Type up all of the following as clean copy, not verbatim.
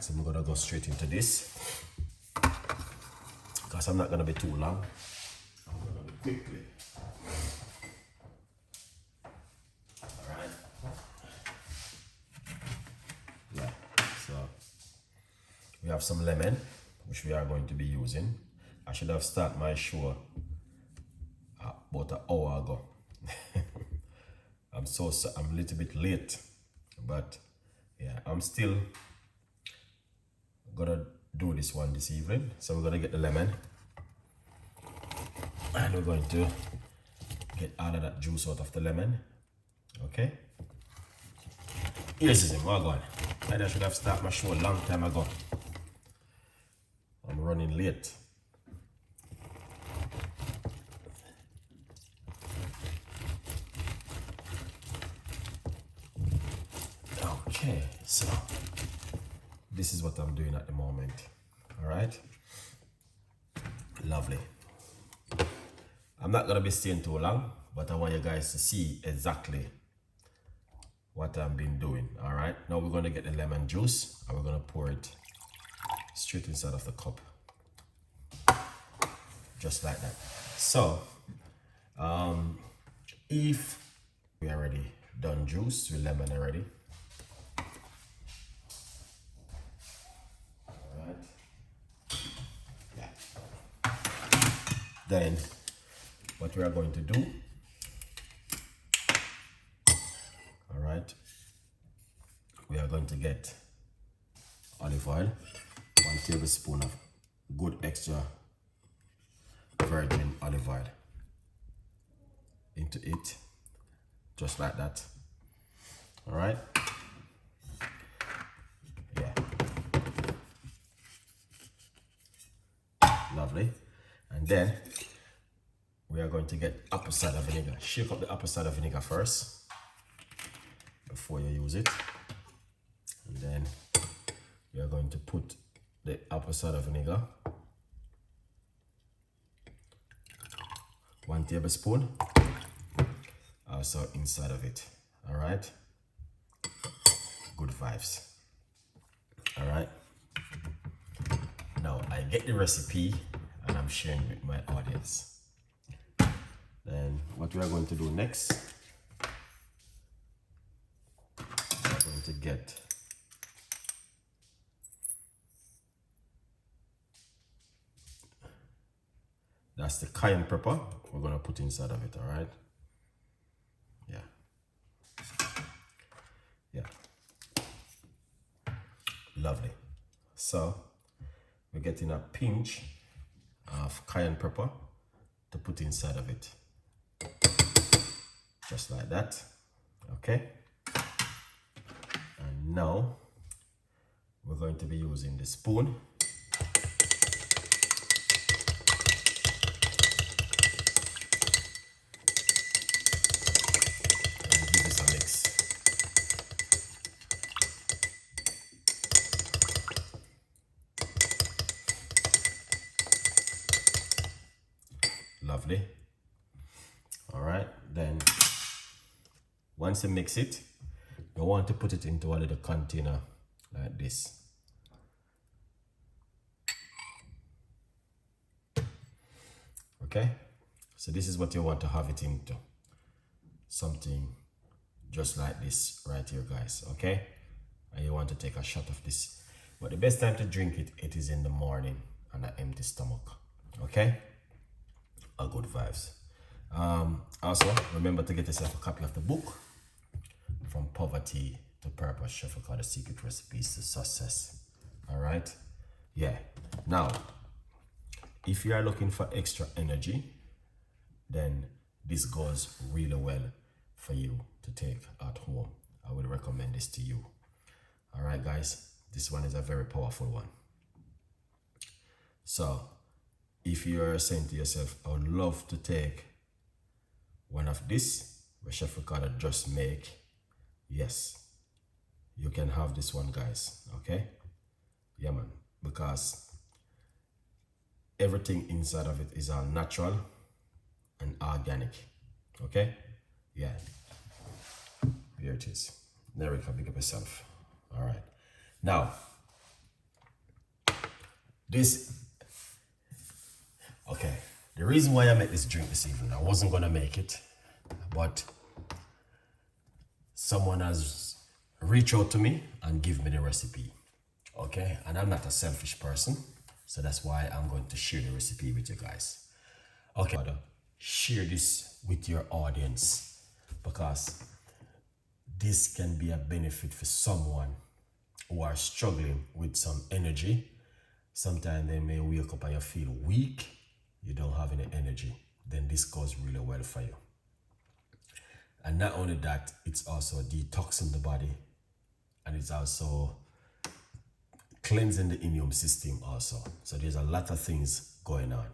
Alright, so I'm gonna go straight into this because I'm not gonna be too long. I'm gonna be quickly. Alright. Yeah, so we have some lemon, which we are going to be using. I should have started my show about an hour ago. I'm a little bit late, but yeah, I'm still gonna do this one this evening. So we're gonna get the lemon and we're going to get all of that juice out of the lemon. Okay, this is him. Well, I should have started my show a long time ago. I'm running late. Okay, so this is what I'm doing at the moment. All right, lovely. I'm not gonna be staying too long, but I want you guys to see exactly what I've been doing. All right, now we're gonna get the lemon juice and we're gonna pour it straight inside of the cup, just like that. So if we already done juice with lemon already, then what we are going to do, all right, we are going to get olive oil, 1 tablespoon of good extra virgin olive oil into it, just like that. All right, yeah, lovely. And then we are going to get apple cider vinegar. Shake up the apple cider vinegar first before you use it. And then we are going to put the apple cider vinegar, 1 tablespoon, also inside of it. All right, good vibes. All right, now I get the recipe and I'm sharing it with my audience. Then what we are going to do next, we are going to get that's the cayenne pepper we're going to put inside of it. All right, yeah, lovely. So we're getting a pinch of cayenne pepper to put inside of it, just like that. Okay, and now we're going to be using the spoon and give this a mix. Lovely. All right, then once you mix it, you want to put it into a little container like this. Okay, so this is what you want to have it into, something just like this right here, guys. Okay, and you want to take a shot of this, but the best time to drink it is in the morning on an empty stomach. Okay, a good vibes. Also remember to get yourself a copy of the book, From Poverty to Purpose, Chef Ricardo, The Secret Recipes to Success. All right, yeah. Now if you are looking for extra energy, then this goes really well for you to take at home. I would recommend this to you. All right, guys, this one is a very powerful one. So if you are saying to yourself, I would love to take one of this, where Chef Ricardo just make, yes, you can have this one, guys. Okay, yeah, man, because everything inside of it is all natural and organic. Okay, yeah, here it is. There we can pick up yourself. All right, now This, okay. The reason why I made this drink this evening, I wasn't gonna make it, but someone has reached out to me and give me the recipe. Okay, and I'm not a selfish person, so that's why I'm going to share the recipe with you guys. Okay, share this with your audience because this can be a benefit for someone who are struggling with some energy. Sometimes they may wake up and you feel weak, you don't have any energy, then this goes really well for you. And not only that, it's also detoxing the body, and it's also cleansing the immune system also. So there's a lot of things going on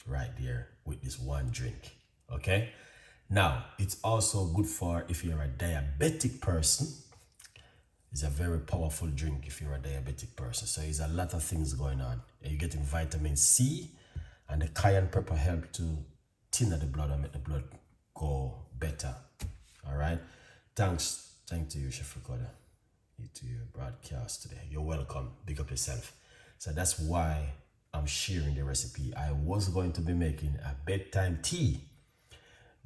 right there with this one drink. Okay, now it's also good for if you're a diabetic person. It's a very powerful drink if you're a diabetic person. So there's a lot of things going on. You're getting vitamin C, and the cayenne pepper help to thinner the blood and make the blood go better. All right, thanks to you, Chef Ricardo, to your broadcast today. You're welcome. Big up yourself. So that's why I'm sharing the recipe. I was going to be making a bedtime tea,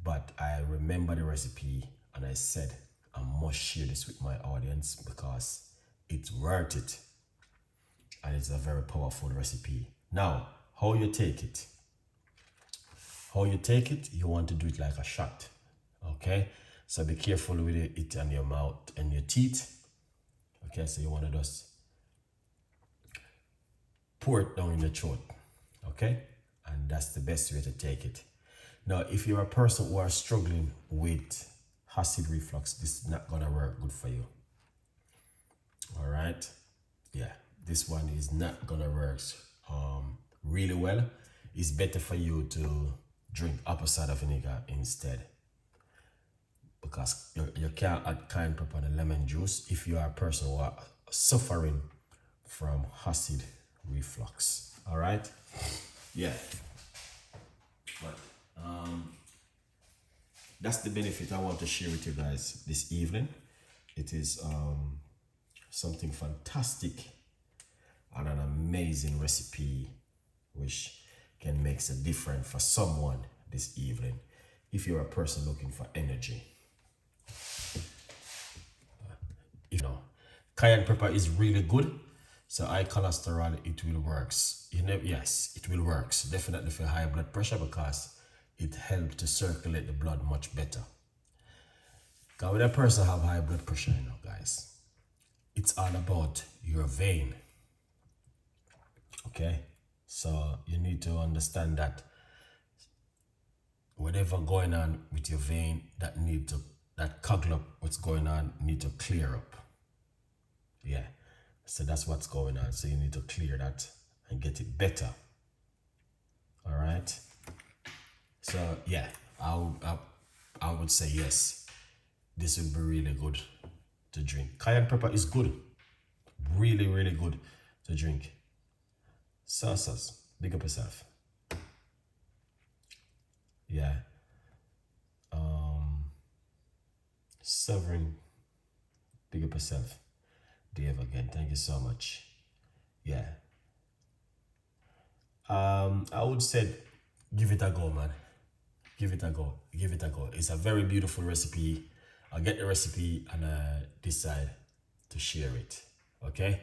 but I remember the recipe and I said I must share this with my audience because it's worth it, and it's a very powerful recipe. Now, how you take it? You want to do it like a shot. Okay, so be careful with it on your mouth and your teeth. Okay, so you want to just pour it down in the throat. Okay, and that's the best way to take it. Now, if you're a person who are struggling with acid reflux, this is not gonna work good for you. All right, yeah, this one is not gonna work really well. It's better for you to drink apple cider vinegar instead, because you can't add cayenne pepper and lemon juice if you are a person who are suffering from acid reflux. All right, yeah, but that's the benefit I want to share with you guys this evening. It is something fantastic and an amazing recipe which can make a difference for someone this evening if you're a person looking for energy. Cayenne pepper is really good, so high cholesterol, it will works. Yes, it will works definitely for high blood pressure because it helps to circulate the blood much better. Because when a person have high blood pressure, guys, it's all about your vein. Okay, so you need to understand that whatever going on with your vein, that clog up what's going on, need to clear up. Yeah, so that's what's going on. So you need to clear that and get it better. All right. So yeah, I would say yes, this would be really good to drink. Cayenne pepper is good, really, really good to drink. Sauces, big up yourself. Yeah. Sovereign, big up yourself. Dave again, thank you so much. Yeah. I would say give it a go, man. Give it a go. It's a very beautiful recipe. I'll get the recipe and decide to share it. Okay?